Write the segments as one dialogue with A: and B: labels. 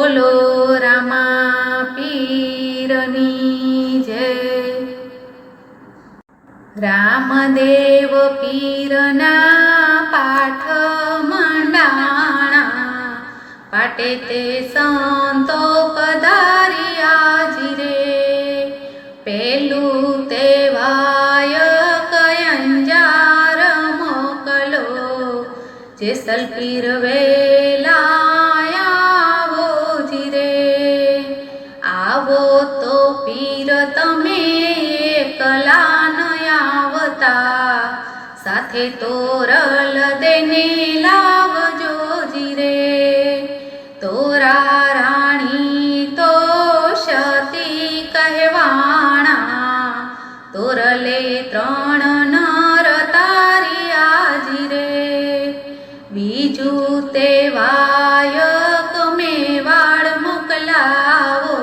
A: बोलो रामा पीरनी जय। रामदेव पीरना पाठ मंडाणा, पाटे ते संतो पधारिया जीरे। पेलू ते वायक अंजार मोकलो, जेसल पीर वेलाया वो जीरे। आवो तो पीर तमे एकला नयावता, साथे तोरल देने लावजो जीरे। तोरा राणी तो शती कहवाणा, तोरले त्रण नर तारिया जीरे। बीजू ते वायक मेवाड़ मोकलावो,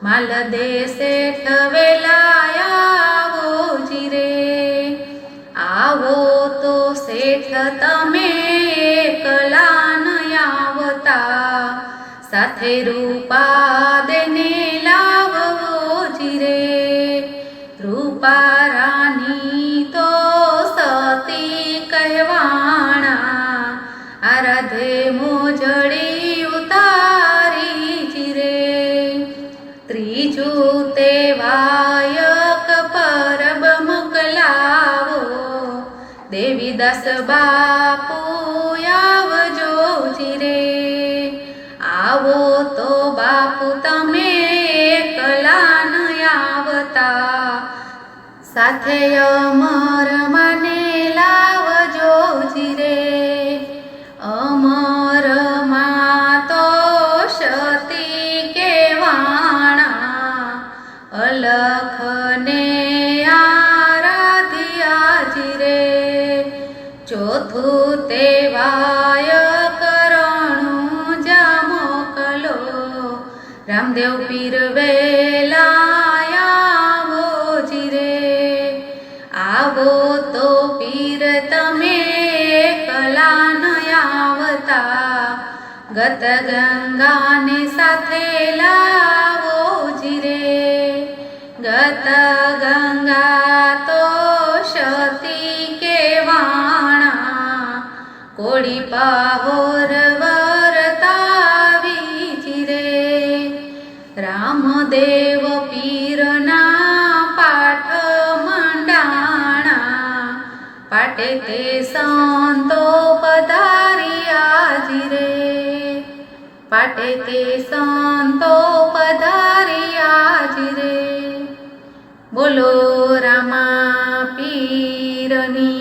A: माल दे सेठ वेलाया वो जीरे। आवो तो सेठ तमे एकला नयावता, साथे रूपा देने लावो जीरे। रूपा रानी तो सती कहवाणा, आराधे मोजड़ी उतारी जीरे। त्रीजू ते वायक परब मोकलावो, देवीदास बापू आवजो जीरे। आवो तो बापू तमे एकला नयावता, साथे अमर माने लावजो जीरे। अमर मा तो शती केवाणा, अलख ने आराध्या जीरे। चौथू ते वायक रणुजा मोकलो, रामदेव पीर वेलाया वो जीरे। आवो तो पीर तमे एकला नयावता, गत गंगा ने साथे लावो जीरे। गत गंगा तो शती केवाणा, कोड़ी पाहोर वरतावी जीरे। रामदेव पीरना पाठ मंडाणा, पाटे ते संतो पधारिया जीरे। पाटे ते संतो पधारिया जीरे। बोलो रामा पीरनी